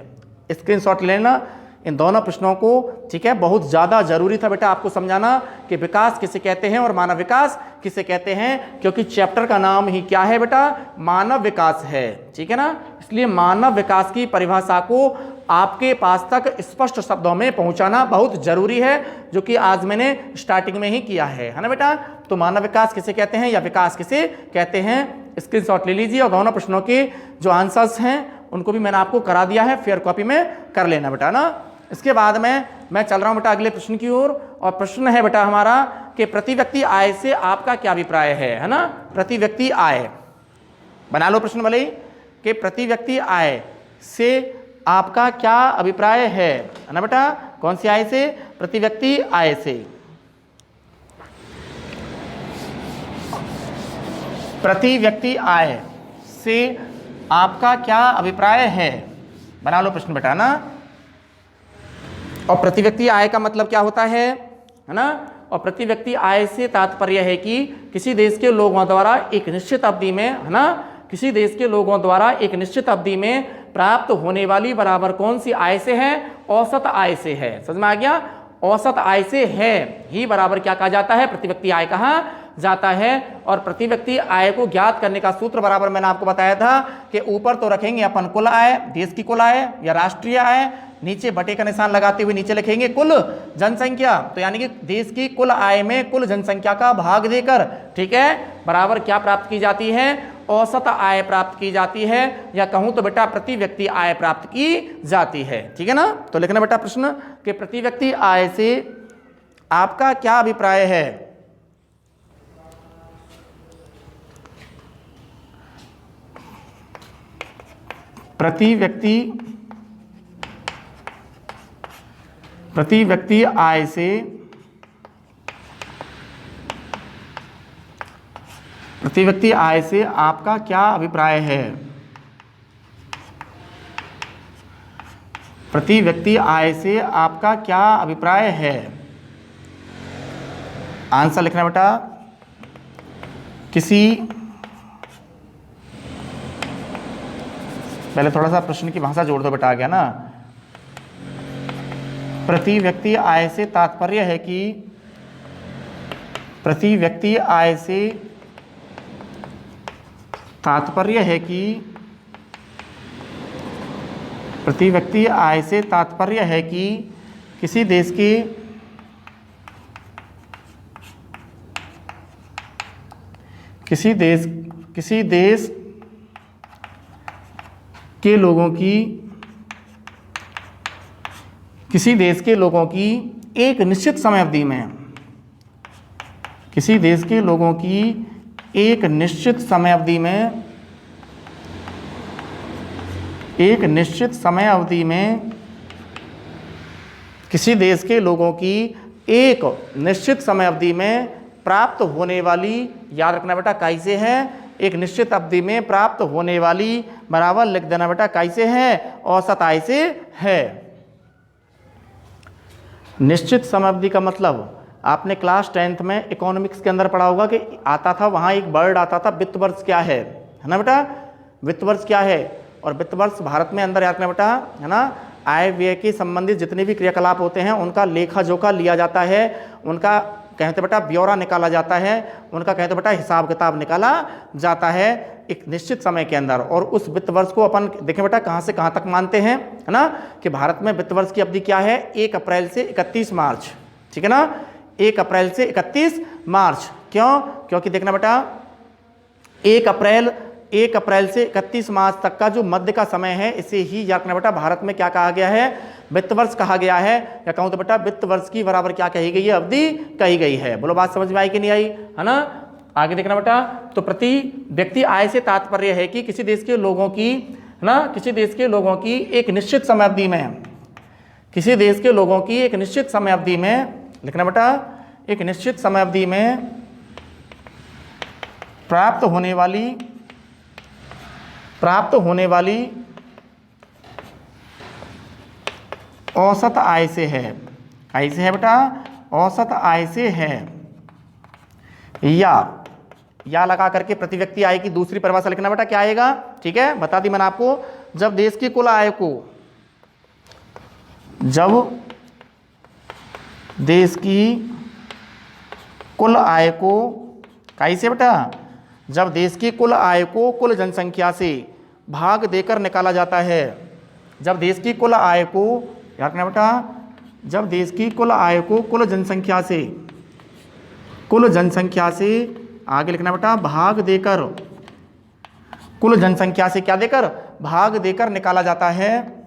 स्क्रीनशॉट लेना इन दोनों प्रश्नों को, ठीक है। बहुत ज़्यादा जरूरी था बेटा आपको समझाना कि विकास किसे कहते हैं और मानव विकास किसे कहते हैं, क्योंकि चैप्टर का नाम ही क्या है बेटा, मानव विकास है, ठीक है ना। इसलिए मानव विकास की परिभाषा को आपके पास तक स्पष्ट शब्दों में पहुंचाना बहुत जरूरी है, जो कि आज मैंने स्टार्टिंग में ही किया है ना बेटा। तो मानव विकास किसे कहते हैं या विकास किसे कहते हैं, स्क्रीनशॉट ले लीजिए, और दोनों प्रश्नों के जो आंसर्स हैं उनको भी मैंने आपको करा दिया है, फेयर कॉपी में कर लेना बेटा ना। इसके बाद में मैं चल रहा हूं बेटा अगले प्रश्न की ओर, और प्रश्न है बेटा हमारा कि प्रति व्यक्ति आय से आपका क्या अभिप्राय है ना। प्रति व्यक्ति आय, बना लो प्रश्न भले ही, कि प्रति व्यक्ति आय से आपका क्या अभिप्राय है ना बेटा। कौन सी आय से, प्रति व्यक्ति आय से, प्रति व्यक्ति आय से आपका क्या अभिप्राय है, बना लो प्रश्न बेटा ना। और प्रति व्यक्ति आय का मतलब क्या होता है ना। और प्रति व्यक्ति आय से तात्पर्य है कि किसी देश के लोगों द्वारा एक निश्चित अवधि में, है ना, किसी देश के लोगों द्वारा एक निश्चित अवधि में प्राप्त होने वाली बराबर कौन सी आय से है, औसत आय से है। समझ में आ गया, औसत आय से है ही बराबर क्या कहा जाता है, प्रति व्यक्ति आय कहा जाता है। और प्रति व्यक्ति आय को ज्ञात करने का सूत्र बराबर मैंने आपको बताया था कि ऊपर तो रखेंगे अपन कुल आय, देश की कुल आय या राष्ट्रीय आय, नीचे बटे का निशान लगाते हुए नीचे लिखेंगे कुल जनसंख्या, तो यानी कि देश की कुल आय में कुल जनसंख्या का भाग देकर, ठीक है, बराबर क्या प्राप्त की जाती है, औसत आय प्राप्त की जाती है, या कहूं तो बेटा प्रति व्यक्ति आय प्राप्त की जाती है। ठीक है ना। तो लिखना बेटा प्रश्न कि प्रति व्यक्ति आय से आपका क्या अभिप्राय है। प्रति व्यक्ति आय से प्रति व्यक्ति आय से आपका क्या अभिप्राय है। प्रति व्यक्ति आय से आपका क्या अभिप्राय है। आंसर लिखना बेटा, किसी, पहले थोड़ा सा प्रश्न की भाषा जोड़ दो बेटा, आ गया ना। प्रति व्यक्ति आय से तात्पर्य है कि प्रति व्यक्ति आय से तात्पर्य है कि प्रति व्यक्ति आय से तात्पर्य है कि किसी देश की किसी देश के लोगों की किसी देश के लोगों की एक निश्चित समय अवधि में किसी देश के लोगों की एक निश्चित समय अवधि में एक निश्चित समय अवधि में किसी देश के लोगों की एक निश्चित समय अवधि में प्राप्त होने वाली, याद रखना बेटा कैसे है, एक निश्चित अवधि में प्राप्त होने वाली बराबर लिख देना बेटा कैसे है, औसत आय से है। निश्चित समय अवधि का मतलब आपने क्लास 10th में इकोनॉमिक्स के अंदर पढ़ा होगा कि आता था, वहाँ एक वर्ड आता था, वित्त वर्ष क्या है ना बेटा, वित्त वर्ष क्या है। और वित्त वर्ष भारत में अंदर याद रखना बेटा, है ना, आय व्यय के संबंधित जितने भी क्रियाकलाप होते हैं उनका लेखा जोखा लिया जाता है, उनका कहते बेटा ब्यौरा निकाला जाता है, उनका कहते बेटा हिसाब किताब निकाला जाता है एक निश्चित समय के अंदर। और उस वित्त वर्ष को अपन देखें बेटा कहाँ से कहाँ तक मानते हैं, है ना, कि भारत में वित्त वर्ष की अवधि क्या है, 1 अप्रैल से 31 मार्च। ठीक है ना, 1 अप्रैल से 31 मार्च। क्यों? क्योंकि देखना बेटा 1 अप्रैल से 31 मार्च तक का जो मध्य का समय है, इसे ही याद रखना बेटा भारत में क्या कहा गया है, वित्त वर्ष कहा गया है। या कहूँ तो बेटा वित्त वर्ष की बराबर क्या कही गई है, अवधि कही गई है। बोलो बात समझ में आई कि नहीं आई, है ना। आगे देखना बेटा, तो प्रति व्यक्ति आय से तात्पर्य है कि किसी देश के लोगों की, है ना, किसी देश के लोगों की एक निश्चित समय अवधि में, किसी देश के लोगों की एक निश्चित समय अवधि में, लिखना बेटा एक निश्चित समय अवधि में प्राप्त होने वाली औसत आय से है। कैसे है बेटा, औसत आय से है। या लगा करके प्रति व्यक्ति आय की दूसरी परिभाषा लिखना बेटा क्या आएगा, ठीक है, बता दी मैंने आपको। जब देश की कुल आय को, जब देश की कुल आय को, कैसे बेटा, जब देश की कुल आय को कुल जनसंख्या से भाग देकर निकाला जाता है। जब देश की कुल आय को, याद रखना बेटा, जब देश की कुल आय को कुल जनसंख्या से आगे लिखना बेटा भाग देकर, कुल जनसंख्या से क्या देकर, भाग देकर निकाला जाता है।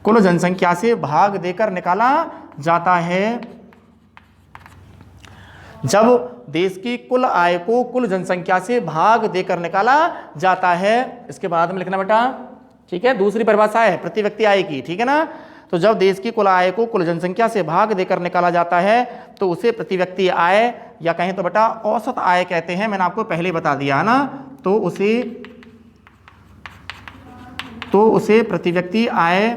कुल जनसंख्या से भाग देकर निकाला जाता है। जब देश की कुल आय को कुल जनसंख्या से भाग देकर निकाला जाता है। इसके बाद में लिखना बेटा, ठीक है, दूसरी परिभाषा है प्रति व्यक्ति आय की, ठीक है ना। तो जब देश की कुल आय को कुल जनसंख्या से भाग देकर निकाला जाता है तो उसे प्रति व्यक्ति आय या कहें तो बेटा औसत आय कहते हैं। मैंने आपको पहले बता दिया ना। तो उसे प्रति व्यक्ति आय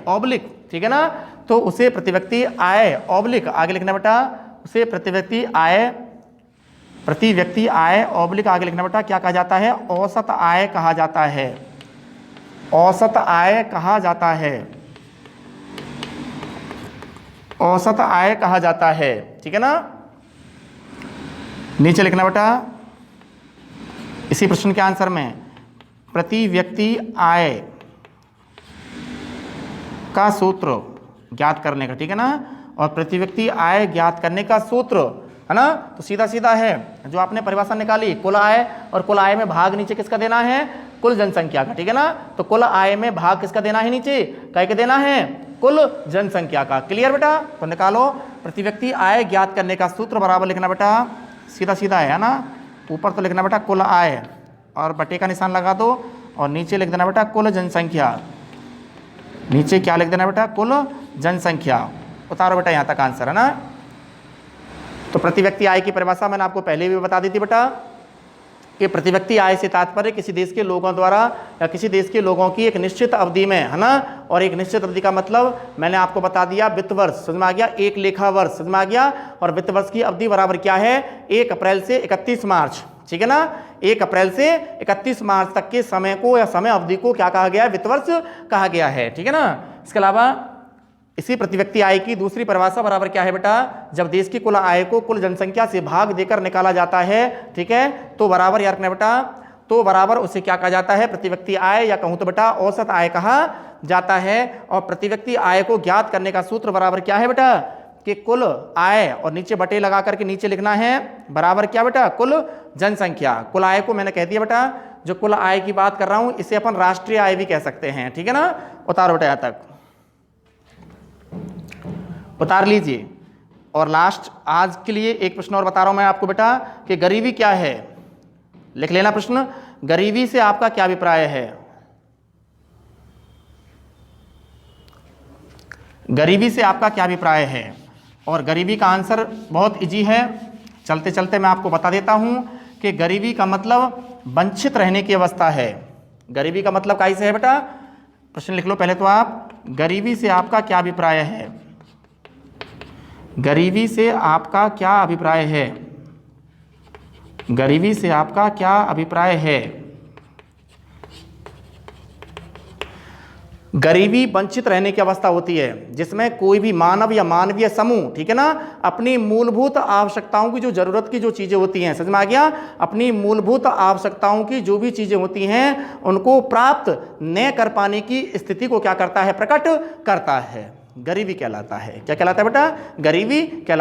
ऑब्लिक, ठीक है ना, तो उसे प्रति व्यक्ति आय ऑब्लिक, आगे लिखना बेटा, उसे प्रति व्यक्ति आय ऑब्लिक आगे लिखना बेटा क्या कहा जाता है, औसत आय कहा जाता है। औसत आय कहा जाता है, औसत आय कहा जाता है। ठीक है ना, नीचे लिखना बेटा इसी प्रश्न के आंसर में प्रति व्यक्ति आय का सूत्र ज्ञात करने का। ठीक है ना, और प्रति व्यक्ति आय ज्ञात करने का सूत्र है ना, तो सीधा सीधा है जो आपने परिभाषा निकाली, कुल आय, और कुल आय में भाग नीचे किसका देना है, कुल जनसंख्या का। ठीक है ना, तो कुल आय में भाग किसका देना है, नीचे काय के देना है, कुल जनसंख्या का। क्लियर बेटा, तो निकालो प्रति व्यक्ति आय ज्ञात करने का सूत्र बराबर लिखना बेटा सीधा सीधा है ना, ऊपर तो लिखना बेटा कुल आय और बटे का निशान लगा दो, और नीचे लिख देना बेटा कुल जनसंख्या। नीचे क्या लिख देना बेटा, कुल जनसंख्या। उतारो बेटा यहाँ तक आंसर है ना। तो प्रति व्यक्ति आय की परिभाषा मैंने आपको पहले भी बता दी थी बेटा कि प्रति व्यक्ति आय से तात्पर्य किसी देश के लोगों द्वारा या किसी देश के लोगों की एक निश्चित अवधि में, है ना, और एक निश्चित अवधि का मतलब मैंने आपको बता दिया वित्त वर्ष, समझ में आ गया, एक लेखा वर्ष, समझ में आ गया, और वित्त वर्ष की अवधि बराबर क्या है, 1 अप्रैल से 31 मार्च। ठीक है ना, 1 अप्रैल से 31 मार्च तक के समय को या समय अवधि को क्या कहा गया है, वित्त वर्ष कहा गया है। ठीक है ना, इसके अलावा इसी प्रति व्यक्ति आय की दूसरी परिभाषा बराबर क्या है बेटा, जब देश की कुल आय को कुल जनसंख्या से भाग देकर निकाला जाता है, ठीक है, तो बराबर याद रखना बेटा, तो बराबर उसे क्या कहा जाता है, प्रति व्यक्ति आय, या कहूं तो बेटा औसत आय कहा जाता है। और प्रति व्यक्ति आय को ज्ञात करने का सूत्र बराबर क्या है बेटा, कि कुल आय, और नीचे बटे लगा करके नीचे लिखना है बराबर क्या बेटा, कुल जनसंख्या। कुल आय को मैंने कह दिया बेटा, जो कुल आय की बात कर रहा हूं इसे अपन राष्ट्रीय आय भी कह सकते हैं। ठीक है ना, उतारो बेटा यहां तक, उतार लीजिए। और लास्ट आज के लिए एक प्रश्न और बता रहा हूं मैं आपको बेटा कि गरीबी क्या है, लिख लेना प्रश्न, गरीबी से आपका क्या अभिप्राय है। गरीबी से आपका क्या अभिप्राय है, और गरीबी का आंसर बहुत इजी है, चलते चलते मैं आपको बता देता हूं कि गरीबी का मतलब वंचित रहने की अवस्था है। गरीबी का मतलब कैसे है बेटा, प्रश्न लिख लो पहले तो आप, गरीबी से आपका क्या अभिप्राय है, गरीबी से आपका क्या अभिप्राय है, गरीबी से आपका क्या अभिप्राय है। गरीबी वंचित रहने की अवस्था होती है जिसमें कोई भी मानव या मानवीय समूह, ठीक है ना, अपनी मूलभूत आवश्यकताओं की जो जरूरत की जो चीजें होती हैं, समझ में आ गया, अपनी मूलभूत आवश्यकताओं की जो भी चीजें होती हैं उनको प्राप्त न कर पाने की स्थिति को क्या करता है, प्रकट करता है, गरीबी कहलाता है। क्या कहलाता है बेटा, गरीबी कहलाता है।